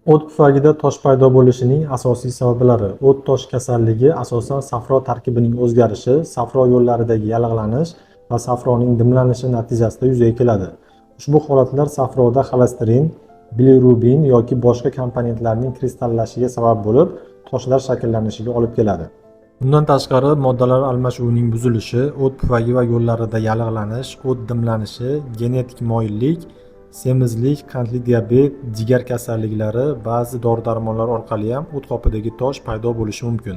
O't pufagida tosh paydo bo'lishining asosiy sabablari. O't tosh kasalligi asosan safro tarkibining o'zgarishi, safro yo'llaridagi yallig'lanish va safroning dimlanishi natijasida yuzaga keladi. Ushbu holatlar safroda xolesterin, bilirubin yoki boshqa komponentlarning kristallashiga sabab bo'lib, toshlar shakllanishiga olib keladi. Bundan tashqari, moddalar almashuvining buzilishi, o't pufagi va yo'llarida yallig'lanish, o't dimlanishi, genetik moyillik, semizlik, qandli diabet, jigar kasalliklari, ba'zi dori-darmonlar orqali ham o't qopidagi tosh paydo bo'lishi mumkin.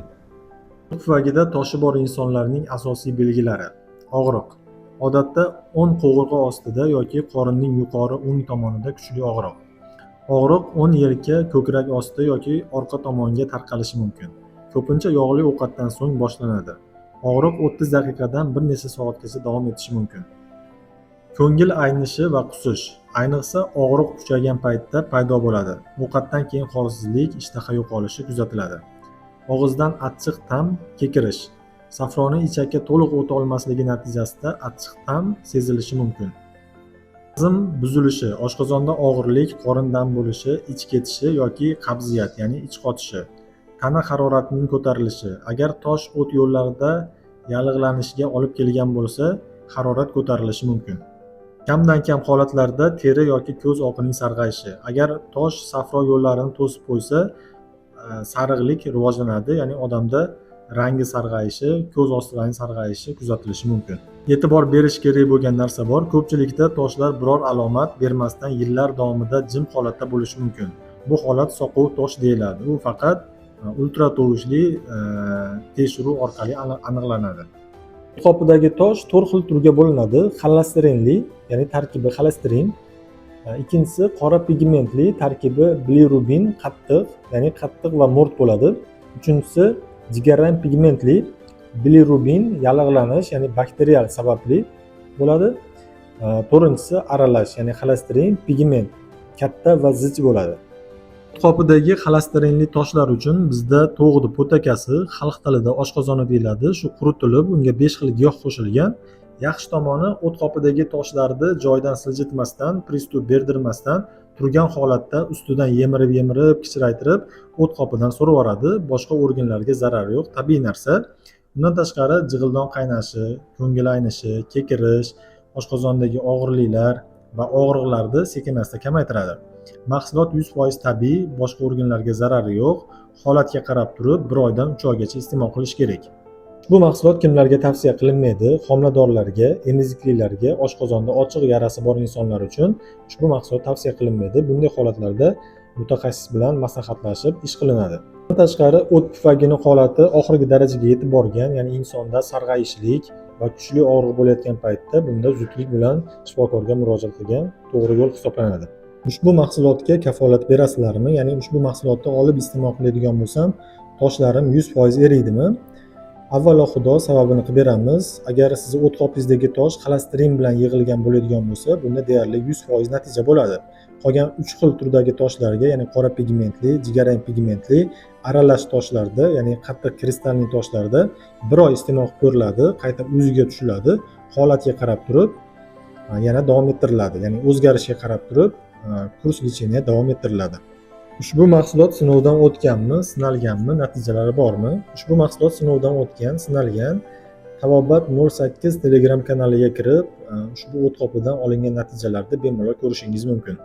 O't pufagida toshi bor insonlarning asosiy belgilari. Og'riq. Odatda o'ng qo'g'irg'i ostida yoki qorinning yuqori o'ng tomonida kuchli og'riq. Og'riq o'ng yelka, ko'krak osti yoki orqa tomonga tarqalishi mumkin. Ko'pincha yog'li ovqatdan so'ng boshlanadi. Og'riq 30 daqiqadan bir necha soatgacha davom etishi mumkin. Ko'ngil aynishi va qusish. Ayniqsa og'riq kuchaygan paytda paydo bo'ladi. Ovqatdan keyin holsizlik, ishtaha yo'qolishi kuzatiladi. Og'izdan achchiq ta'm, kekirish. Safroni ichakka to'liq o'ta olmasligi natijasida achchiq ta'm sezilishi mumkin. Hazm buzilishi, oshqozonda og'irlik, qorin dam bo'lishi, ich ketishi yoki qabziyat, ya'ni ich qotishi. Tana haroratining ko'tarilishi. Agar tosh o't yo'llarida yallig'lanishiga olib kelgan bo'lsa, harorat ko'tarilishi mumkin. Kamdan kam holatlarda teri yoki ko'z oqining sarg'ayishi. Agar tosh safro yo'llarini to'sib qo'ysa, sariqlik rivojlanadi, ya'ni odamda rangi sarg'ayishi, ko'z ostilarining sarg'ayishi kuzatilishi mumkin. E'tibor berish kerak bo'lgan narsa bor. Ko'pchilikda toshlar biror alomat bermasdan yillar davomida jim holatda bo'lishi mumkin. Bu holat soqov tosh deyiladi. U faqat ultratovushli tekshiruv orqali aniqlanadi. Qopidagi tosh 4 xil turga bo'linadi. Xolesterinli, ya'ni tarkibi xolesterin. Ikkinchisi qora pigmentli, tarkibi bilirubin, qattiq, ya'ni qattiq va mo'rt bo'ladi. Uchinchisi jigarrang pigmentli, bilirubin, yallig'lanish, ya'ni bakterial sababli bo'ladi. To'rtinchisi aralash, ya'ni xolesterin, pigment, katta va zich bo'ladi. Qopidagi xolesterinli toshlar uchun bizda to'g'di po'takasi, xalq tilida oshqozoni deyiladi, shu quritilib, unga 5 xil giyoh qo'shilgan. Yaxshi tomoni o't qopidagi toshlarni joyidan siljitmasdan, pristup berdirmasdan turgan holatda ustidan yemirib, kichraytirib o't qopidan so'rib yuboradi. Boshqa organlarga zarari yo'q, tabiiy narsa. Bundan tashqari jig'ildon qaynashi, ko'ngil aynishi, kekirish, oshqozondagi og'irliklar va og'riqlarni sekin-asta kamaytiradi. Mahsulot 100% tabiiy, boshqa organlarga zarari yo'q. Holatga qarab turib 1 oydan 3 oygacha iste'mol qilish kerak. Bu mahsulot kimlarga tavsiya qilinmaydi? Homiladorlarga, emiziklilarga, oshqozonda ochiq yarasi bor insonlar uchun ushbu mahsulot tavsiya qilinmaydi. Bunday holatlarda mutaxassis bilan maslahatlashib ish qilinadi. Bundan tashqari o't pufagining holati oxirgi darajaga yetib borgan, ya'ni insonda sarg'ayishlik va kuchli og'riq bo'layotgan paytda bunda zudlik bilan shifokorga murojaat qilgan to'g'ri yo'l hisoblanadi. Ushbu mahsulotga kafolat berasizlarmi? Ya'ni ushbu mahsulotni olib iste'mol qiladigan bo'lsam, toshlarim 100% eriydimi? Avvalo Xudo sababini qilib beramiz. Agar sizni o't qopingizdagi tosh xolesterin bilan yig'ilgan bo'ladigan bo'lsa, bunda deyarli 100% natija bo'ladi. Qolgan 3 xil turdagi toshlarga, ya'ni qora pigmentli, jigarrang pigmentli, aralash toshlarda, ya'ni qattiq kristalli toshlarda 1 oy iste'mol qilib ko'riladi, qayta o'ziga tushiladi, holatga qarab turib yana davom ettiriladi. Ya'ni o'zgarishga qarab turib kurs lecheniya davom ettiriladi. Ushbu mahsulot sinovdan o'tganmi, sinalganmi, natijalari bormi? Ushbu mahsulot sinovdan o'tgan, sinalgan. Tabobat 08 Telegram kanaliga kirib, ushbu o't qopidan olingan natijalarni bemalol ko'rishingiz mumkin.